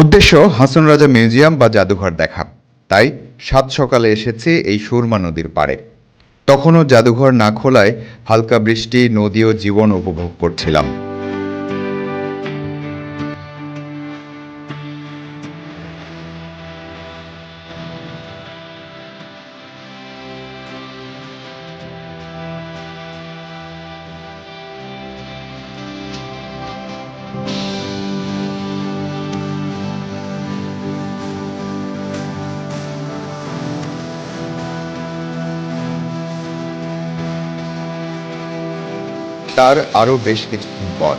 উদ্দেশ্য হাসন রাজা মিউজিয়াম বা জাদুঘর দেখা। তাই সাত সকালে এসেছি এই সুরমা নদীর পাড়ে। তখনও জাদুঘর না খোলায় হালকা বৃষ্টি, নদী ও জীবন উপভোগ করছিলাম। তার আরও বেশ কিছুক্ষণ পর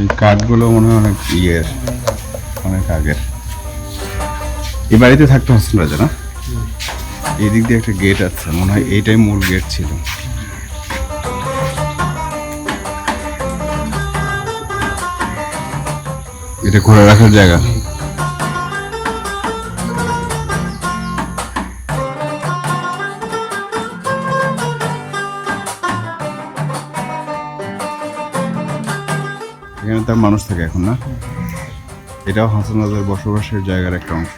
এই কাঠগুলো মনে হয় অনেক অনেক আগের। এই বাড়িতে থাকতো হাসন রাজা না? এই দিক দিয়ে একটা গেট আছে, মনে হয় এইটাই মূল গেট ছিল। এটা ঘোরা রাখার জায়গা। এখানে তার মানুষ থাকে এখন না? এটাও হাসন রাজার বসবাসের জায়গার একটা অংশ।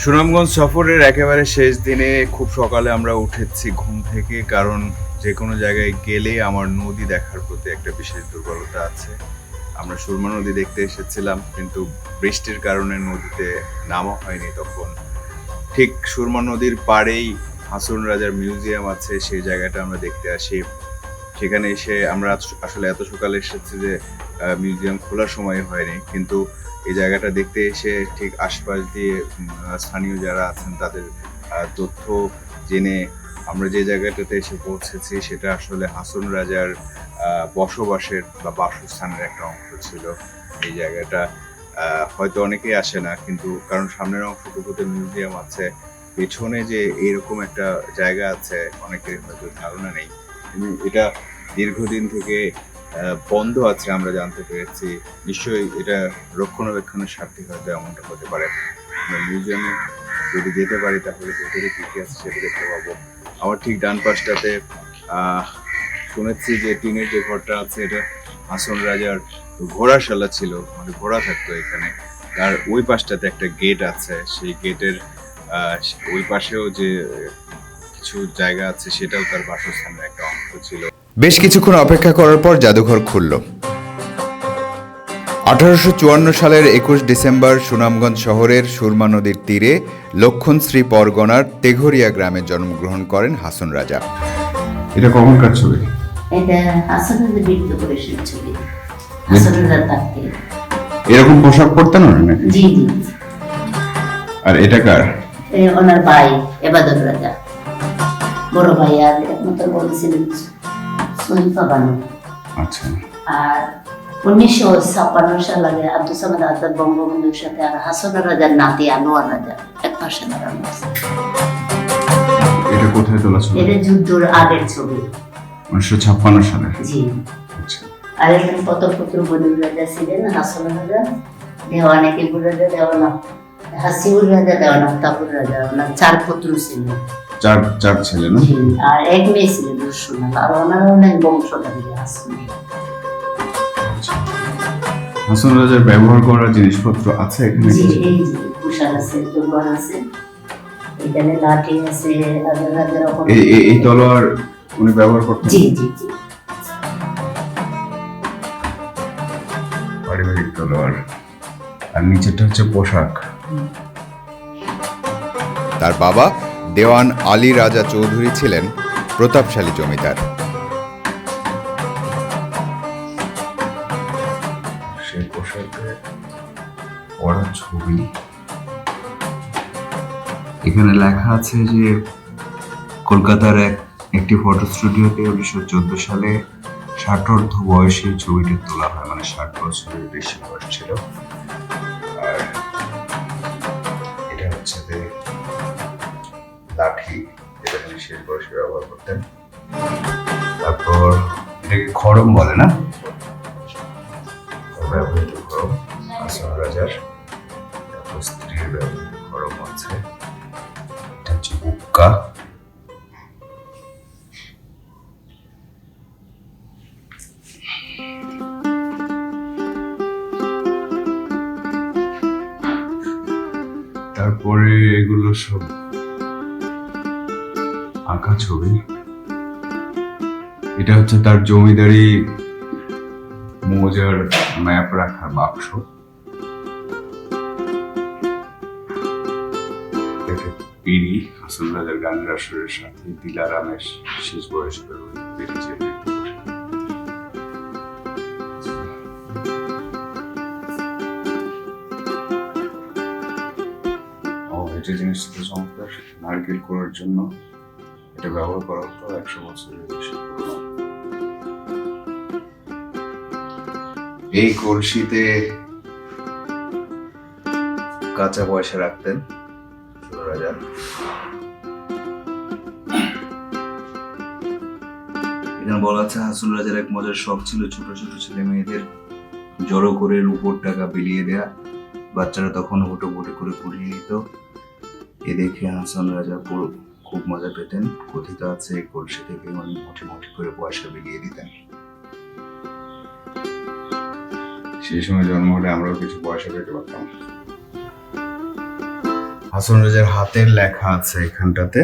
সুনামগঞ্জ সফরের একেবারে শেষ দিনে খুব সকালে আমরা উঠেছি ঘুম থেকে, কারণ যে কোনো জায়গায় গেলে আমার নদী দেখার প্রতি একটা বিশেষ দুর্বলতা আছে। আমরা সুরমা নদী দেখতে এসেছিলাম, কিন্তু বৃষ্টির কারণে নদীতে নামা হয়নি। তখন ঠিক সুরমা নদীর পাড়েই হাসন রাজার মিউজিয়াম আছে, সেই জায়গাটা আমরা দেখতে আসি। সেখানে এসে আমরা আসলে এত সকালে এসেছি যে মিউজিয়াম খোলার সময় হয়নি, কিন্তু এই জায়গাটা দেখতে এসে ঠিক আশপাশ দিয়ে স্থানীয় যারা আছেন তাদের তথ্য জেনে আমরা যে জায়গাটাতে এসে পৌঁছেছি সেটা আসলে হাসন রাজার বসবাসের বা বাসস্থানের একটা অংশ ছিল। এই জায়গাটা হয়তো অনেকেই আসে না, কিন্তু কারণ সামনের অংশটুকুতে মিউজিয়াম আছে, পেছনে যে এরকম একটা জায়গা আছে অনেকের হয়তো ধারণা নেই। এটা দীর্ঘদিন থেকে বন্ধ আছে আমরা জানতে পেরেছি। নিশ্চয়ই এটা রক্ষণাবেক্ষণের স্বার্থে হয়তো এমনটা হতে পারে। মিউজিয়ামে যদি যেতে পারি তাহলে ভেতরে কি কি আছে সেটা দেখতে পাবো। আমার ঠিক ডান পাশটাতে শুনেছি যে টিনের যে ঘরটা আছে এটা হাসন রাজার ঘোড়াশালা ছিল, মানে ঘোড়া থাকতো এখানে। আর ওই পাশটাতে একটা গেট আছে, সেই গেটের ওই পাশেও যে কিছু জায়গা আছে সেটাও তার বাসস্থানের একটা অংশ ছিল। বেশ কিছুক্ষণ অপেক্ষা করার পর জাদুঘর খুলল। 1854 সালের 21 ডিসেম্বর সুনামগঞ্জ শহরের সুরমা নদীর তীরে লক্ষণশ্রী পরগনার তেঘরিয়া গ্রামে জন্মগ্রহণ করেন হাসন রাজা। এটা কখনকার ছবি? এটা হাসনের বিরুদ্ধে করেছেন ছবি। হাসনের তাকে এরকম পোশাক পরতেন না নাকি? জি জি। আর এটা কার? ওনার ভাই এবাদত রাজা, বড় ভাই, আর একমাত্র বলেছিলেন সুইফা বানু। আচ্ছা। আর 1956 সালে আব্দুল সামাদ আজাদ বঙ্গবন্ধুর সাথে আর হাসন রাজার নাতি আনোয়ার রাজা এক পাশে দাঁড়ানো আছে। এটা কোথায় তোলা ছবি? এটা যুদ্ধের আগের ছবি, 1956 সালে। জি। আচ্ছা। আর এখানে পতপুত্র বনুর রাজা ছিলেন, হাসন রাজা, দেওয়ানে কিবুর রাজা, দেওয়ানা হাসিউর রাজা, দেওয়ানা তাপুর রাজা। ওনার 4 পুত্র ছিল, চার ছেলে না? আর এক মেয়ে ছিল দুঃসুনাল। আর ওনার অনেক বংশধারী হাসন। হাসন রাজার ব্যবহার করার জিনিসপত্র আছে এখানে? জি, এই যে কুশাল আছে, তলোয়ার আছে, এখানে লাঠি আছে, এই তলোয়ার উনি ব্যবহার করতেন? জি জি জি। পারিবারিক তলোয়ার। আর নিচেটা হচ্ছে পোশাক। তার বাবা দেওয়ান আলী রাজা চৌধুরী ছিলেন প্রতাপশালী জমিদার। সাথে পড়া ছবি। এখানে লেখা আছে যে কলকাতার একটি ফটো স্টুডিওতে 1914 সালে 60 বয়সী ছবিটি তোলা হয়, মানে 60 বছরের বেশি বয়স ছিল। আর এটা হচ্ছে যে লাঠি, যেটা তিনি শেষ বয়সে ব্যবহার করতেন। তারপর এটাকে খড়ম বলে না, ব্যবহৃত খড়ম হাসন রাজার। তারপর স্ত্রীর ব্যবহৃত খড়ম আছে, এটা হচ্ছে হুক্কা। তারপরে এগুলো সব আঁকা ছবি। এটা হচ্ছে তার জমিদারি মৌজার ম্যাপ রাখার বাক্স। পিড়ি হাসন রাজার গানের আসরের সাথে দিলারামের শেষ বয়সে বেরিয়েছে। এটা জিনিসটা চমৎকার, নারকেল করার জন্য এটা ব্যবহার করা হতো 100 বছরের বেশি পুরনো। এই কলসিতে কাঁচা পয়সা রাখতেন রাজা। এখানে বলা আছে হাসন রাজার এক মজার শখ ছিল ছোট ছোট ছেলে মেয়েদের জড়ো করে রূপোর টাকা বিলিয়ে দেয়া। বাচ্চারা তখন হুটো বুটো করে কুড়িয়ে নিত। এ দেখে হাসান রাজা খুব মজা পেতেন। কথিত আছে এই কলসি থেকে মুঠি মুঠি করে পয়সা বিলিয়ে দিতেন। সেই সময় জন্ম হলে আমরাও কিছু পয়সা পেতে পারতাম। হাসন রাজার হাতের লেখা আছে এখানটাতে।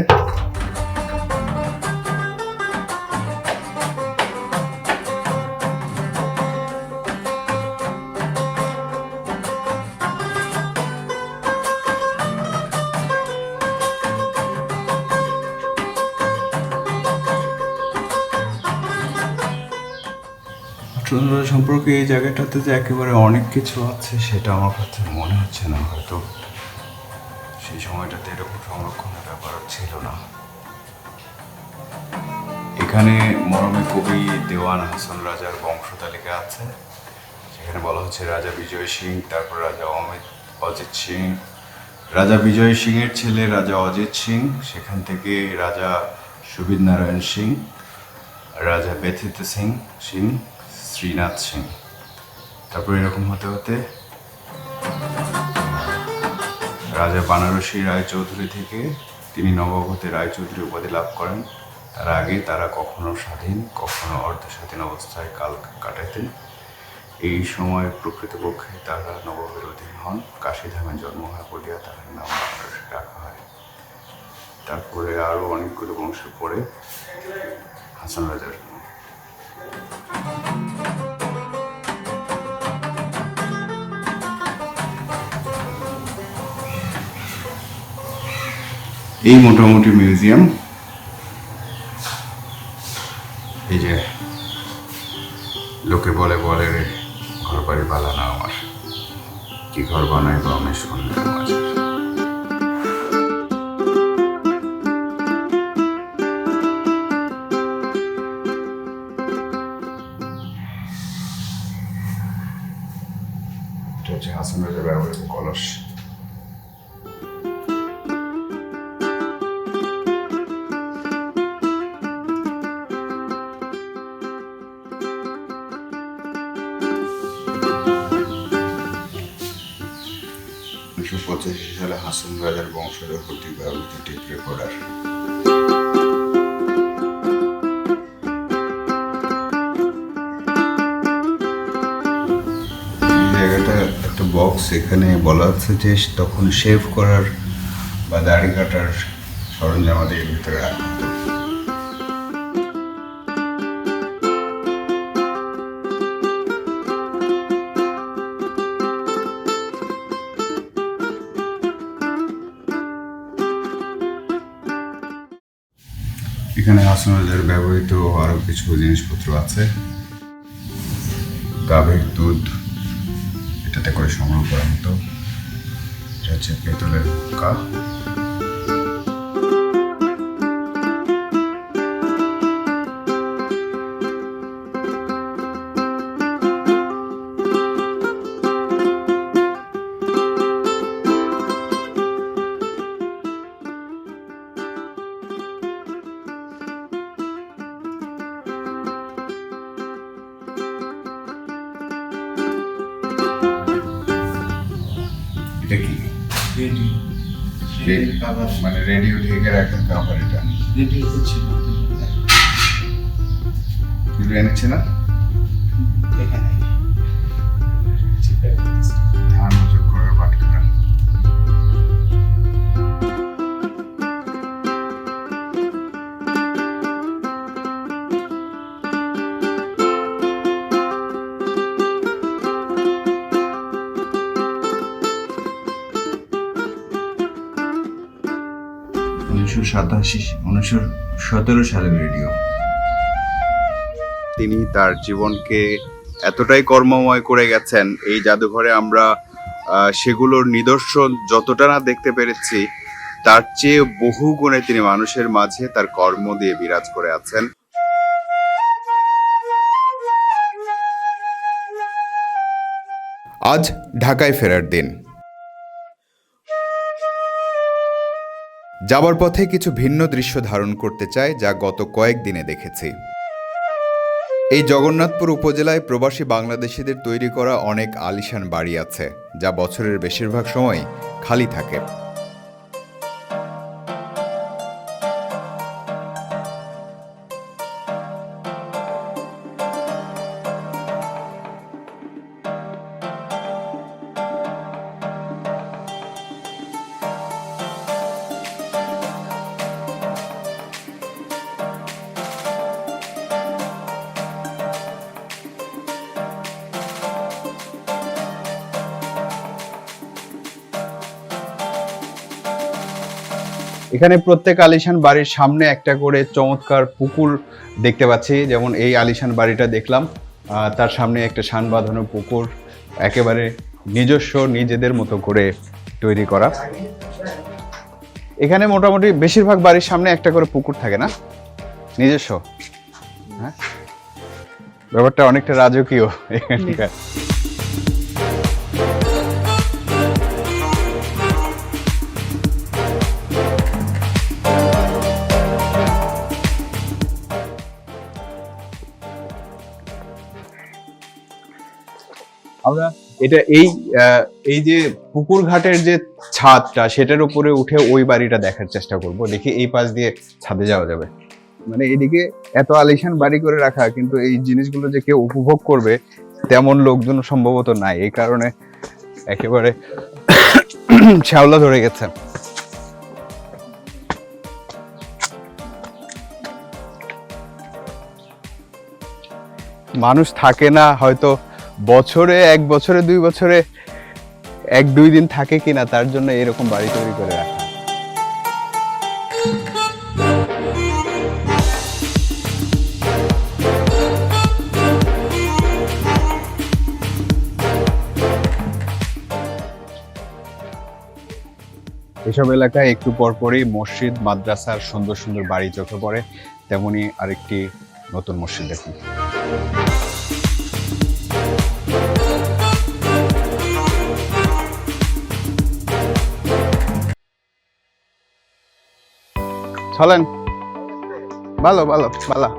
সম্পর্কে এই জায়গাটাতে যে একেবারে অনেক কিছু আছে সেটা আমার কাছে মনে হচ্ছে না। হয়তো সেই সময়টাতে এরকম সংরক্ষণের ব্যাপার ছিল না। এখানে মরমে কবি দেওয়ান হাসন রাজার বংশ তালিকা আছে, সেখানে বলা হচ্ছে রাজা বিজয় সিং, তারপর রাজা অজিত সিং, রাজা বিজয় সিং এর ছেলে রাজা অজিত সিং, সেখান থেকে রাজা সুবিদ নারায়ণ সিং, রাজা ব্যথিত সিং, শ্রীনাথ সিং। তারপর এরকম হতে হতে রাজা বানারসি রায়চৌধুরী থেকে তিনি নবাবতে রায়চৌধুরী উপাধি লাভ করেন। তার আগে তারা কখনো স্বাধীন কখনো অর্ধ স্বাধীন অবস্থায় কাল কাটাতেন। এই সময় প্রকৃতপক্ষে তারা নবাবের অধীন হন। কাশীধামে জন্ম হয় বলিয়া তার নাম বানারসি রাখা হয়। তারপরে আরো অনেকগুলো বংশ পরে হাসান রাজার এই মোটামুটি মিউজিয়াম। এই যে লোকে বলে বলে রে ঘর বাড়ি বালা না আমার, কি ঘর বানাই বা আমি শুনলাম মাঝে। এটা হচ্ছে হাসান রাজা ব্যবহৃত কলস। সালে হাসন রাজার বংশধর কর্তৃক ব্যবহৃত টেপ রেকর্ডার। জায়গাটা একটা বক্স, এখানে বলা আছে যে তখন শেভ করার বা দাড়ি কাটার সরঞ্জামাদি এর ভিতরে রাখা হতো। এখানে হাসন রাজার ব্যবহৃত আরো কিছু জিনিসপত্র আছে। গাভীর দুধ একটা করে সংগ্রহ করার মতো। এটা হচ্ছে পেতলের হুক্কা। এটা কি? মানে রেডিও ঢেকে রাখার কাভার এটা। কিন্তু এনেছে না? ধান যোগ করার বাটখারা। উনিশশো 17 সালের রেডিও। তিনি তার জীবনকে এতটাই কর্মময় করে গেছেন, এই জাদুঘরে আমরা সেগুলোর নিদর্শন যতটা না দেখতে পেরেছি, তার চেয়ে বহু গুণে তিনি মানুষের মাঝে তার কর্ম দিয়ে বিরাজ করে আছেন। আজ ঢাকায় ফেরার দিন। যাবার পথে কিছু ভিন্ন দৃশ্য ধারণ করতে চাই, যা গত কয়েকদিনে দেখেছি। এই জগন্নাথপুর উপজেলায় প্রবাসী বাংলাদেশিদের তৈরি করা অনেক আলিশান বাড়ি আছে, যা বছরের বেশিরভাগ সময় খালি থাকে। এখানে প্রত্যেক আলিশান বাড়ির সামনে একটা করে চমৎকার পুকুর দেখতে পাচ্ছি। যেমন এই আলিশান বাড়িটা দেখলাম, তার সামনে একটা শান বাঁধানো পুকুর, একেবারে নিজস্ব নিজেদের মতো করে তৈরি করা। এখানে মোটামুটি বেশিরভাগ বাড়ির সামনে একটা করে পুকুর থাকে না, নিজস্ব। হ্যাঁ, ব্যাপারটা অনেকটা রাজকীয় এখানকার। আমরা এটা এই যে পুকুর ঘাটের যে ছাদটা, সেটার উপরে উঠে ওই বাড়িটা দেখার চেষ্টা করব। দেখি এই পাশ দিয়ে ছাদে যাওয়া যাবে। মানে এদিকে এত আলিশান বাড়ি করে রাখা, কিন্তু এই জিনিসগুলো যে কেউ উপভোগ করবে তেমন লোকজন সম্ভবত নাই। এই কারণে একেবারে শ্যাওলা ধরে গেছে। মানুষ থাকে না হয়তো বছরে, 1 বছরে 2 বছরে 1-2 দিন থাকে কিনা, তার জন্য এরকম বাড়ি তৈরি করে রাখা। এসব এলাকায় একটু পরপরই মসজিদ, মাদ্রাসার সুন্দর সুন্দর বাড়ি চোখে পড়ে। তেমনি আরেকটি নতুন মসজিদ দেখুন। চলেন, ভালো ভালো ভালো।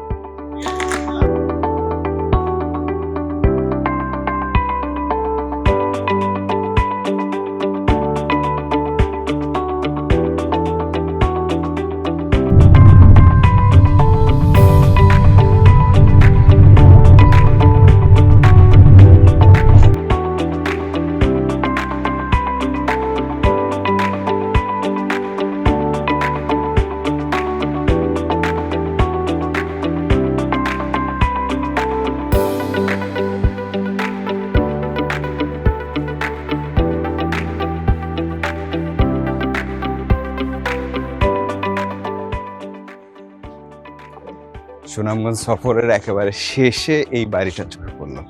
সুনামগঞ্জ সফরের একেবারে শেষে এই বাড়িটা চোখে পড়লো।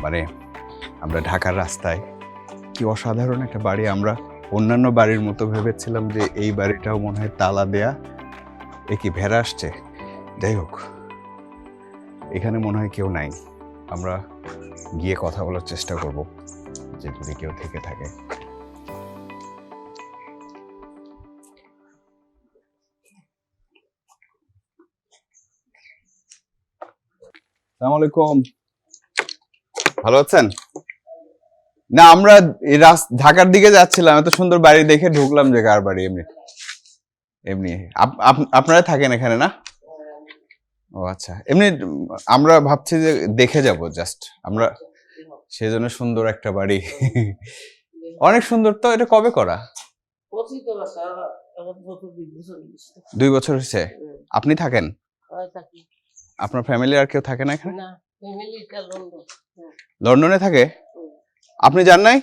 মানে আমরা ঢাকার রাস্তায় কি অসাধারণ একটা বাড়ি। আমরা অন্যান্য বাড়ির মতো ভেবেছিলাম যে এই বাড়িটাও মনে হয় তালা দেয়া। এ কি ভেড়া আসছে? যাই হোক, এখানে মনে হয় কেউ নাই। আমরা গিয়ে কথা বলার চেষ্টা করব যে যদি কেউ থেকে থাকে। আসসালামু আলাইকুম, ভালো আছেন? না, আমরা ঢাকার দিকে যাচ্ছিলাম, এত সুন্দর বাড়ি দেখে ঢুকলাম যে কার বাড়ি। এমনি এমনি আপনারা থাকেন এখানে না? ও আচ্ছা, এমনি আমরা ভাবছি যে দেখে যাব জাস্ট আমরা, সেজন্য সুন্দর একটা বাড়ি। অনেক সুন্দর। তো এটা কবে করা? 2 বছর হয়েছে। আপনি থাকেন? আপনার ফ্যামিলি আর কেউ থাকে না এখানে? লন্ডনে থাকে? আপনি যান নাই?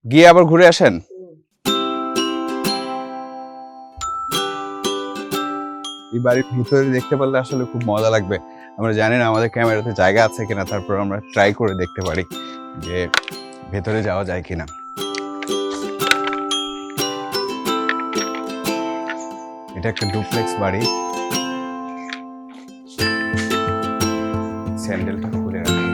গিয়ে আবার ঘুরে আসেন? এই বাড়ির ভিতরে দেখতে পারলে আসলে খুব মজা লাগবে। আমরা জানি না আমাদের ক্যামেরাতে জায়গা আছে কিনা, তারপর আমরা ট্রাই করে দেখতে পারি যে ভেতরে যাওয়া যায় কিনা। এটা একটা ডুপ্লেক্স বাড়ি। স্যান্ডেলটা খুলে রাখি।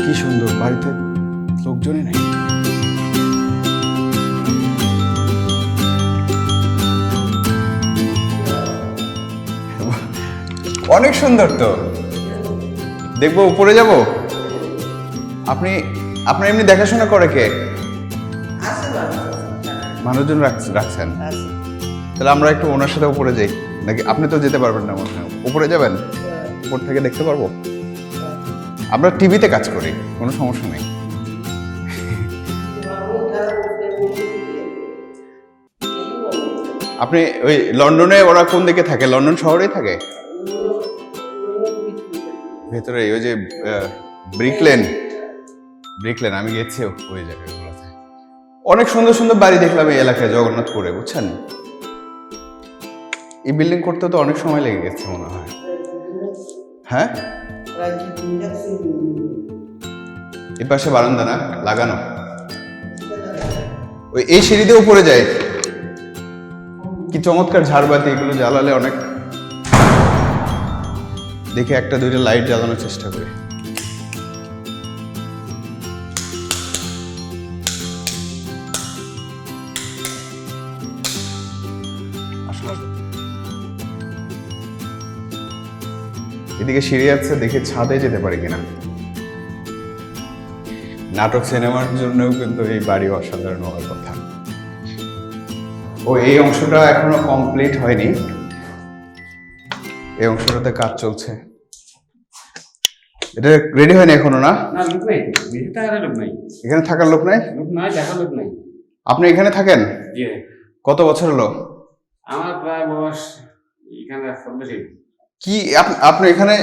কি সুন্দর, বাড়িতে লোকজনই নাই। অনেক সুন্দর তো, দেখবো, উপরে যাব? আপনি আপনার এমনি দেখাশোনা করে কে? মানুষজন রাখছেন? তাহলে আমরা একটু ওনার সাথে উপরে যাই নাকি? আপনি তো যেতে পারবেন না মনে হয়, উপরে যাবেন? উপর থেকে দেখতে পারবো? আমরা টিভিতে কাজ করি, কোনো সমস্যা নেই। আপনি ওই লন্ডনে ওরা কোন দিকে থাকে? লন্ডন শহরেই থাকে? ভেতরে ওই যে ব্রিকলেন আমি গেছি ওই জায়গাগুলোতে। অনেক সুন্দর সুন্দর বাড়ি দেখলাম এই এলাকায়, জগন্নাথপুরে, বুঝছেন? এই বিল্ডিং করতে তো অনেক সময় লেগে গেছে মনে হয়। হ্যাঁ, এই পাশে বারান্দা না লাগানো, ওই এই সিঁড়ি দিয়ে উপরে যায়। কি চমৎকার ঝাড়বাতি, এগুলো জ্বালালে অনেক। দেখে 1-2টা লাইট জ্বালানোর চেষ্টা করি। এদিকে সিঁড়ি আছে, দেখে ছাদে যেতে পারি কিনা। নাটক সিনেমার জন্যও কিন্তু এই বাড়ি অসাধারণ হওয়ার কথা। ও এই অংশটা এখনো কমপ্লিট হয়নি, এই অংশটাতে কাজ চলছে। এটা রেডি হয়নি এখনো না? না, লোক নাই, লোক নাই, এখানে থাকার লোক নাই? লোক নাই, দেখার লোক নাই। আপনি এখানে থাকেন জি। কত বছর হলো? আমার প্রায় বয়স এখানে 14। কি আপনি এখানে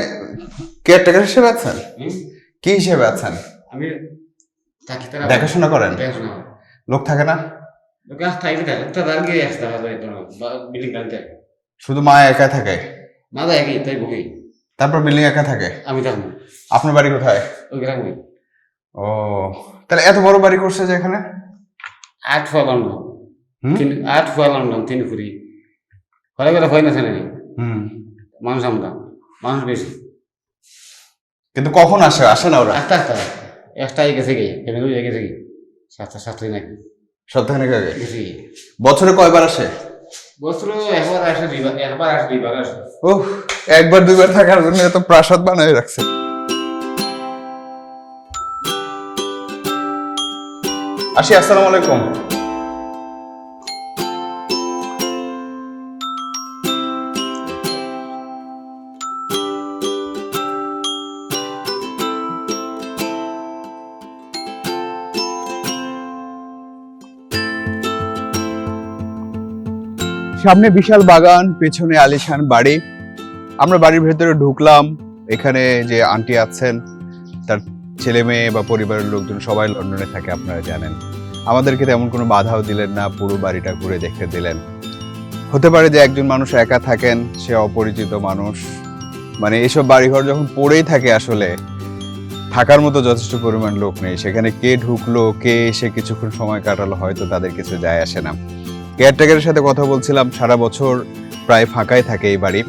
কেয়ারটেকার হিসেবে আছেন? কি হিসেবে আছেন? আমি থাকি, তারা দেখাশোনা করেন? দেখাশোনা। লোক থাকে না? লোক থাকবে, একটা দাঁড় গিয়ে আসতে হবে, বিল্ডিং গাড়িতে। শুধু মা একা থাকে? মা তো একই, তাই বকি। তারপর বিল্ডিং একা থাকে? আমি থাকবো। আপনার বাড়ি কোথায়? ওই গ্রামে। ও, তাহলে এত বড় বাড়ি করছে যে এখানে? 8 ফুয়া লন্ডন, 8 ফুয়া লন্ডন, 3 ফুরি ঘরে ঘরে হয় না ছেলে। মানুষ আমরা, মানুষ বেশি। কিন্তু কখন আসে না ওরা? একটাই গেছে গিয়ে ফ্যামিলি গেছে কি 7 নাকি সপ্তাহখানেক আগে গেছে। বছরে কয়বার আসে? বছর একবার আসে, দুইবার আসে। ও, 1-2বার থাকার জন্য এত প্রাসাদ বানায় রাখছে। আসি, আসসালামু আলাইকুম। সামনে বিশাল বাগান, পেছনে আলিশান বাড়ি। আমরা বাড়ির ভেতরে ঢুকলাম। এখানে যে আন্টি আছেন, তার ছেলে মেয়ে বা পরিবারের লোকজন সবাই লন্ডনে থাকে, আপনারা জানেন। আমাদেরকে তেমন কোনো বাধাও দিলেন না, পুরো বাড়িটা ঘুরে দেখে দিলেন। হতে পারে যে একজন মানুষ একা থাকেন, সে অপরিচিত মানুষ, মানে এসব বাড়িঘর যখন পড়েই থাকে আসলে থাকার মতো যথেষ্ট পরিমাণ লোক নেই, সেখানে কে ঢুকলো কে এসে কিছুক্ষণ সময় কাটালো হয়তো তাদের কিছু যায় আসে না। কেয়ারটেকারের সাথে কথা বলছিলাম, সারা বছর প্রায় ফাঁকাই থাকে এই বাড়ি।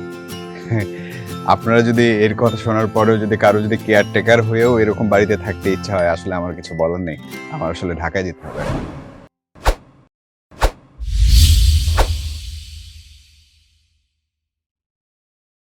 আপনারা যদি এর কথা শোনার পরেও যদি কারো যদি কেয়ারটেকার হয়েও এরকম বাড়িতে থাকতে ইচ্ছা হয়, আসলে আমার কিছু বলার নেই, আমার আসলে ঢাকায় যেতে হবে।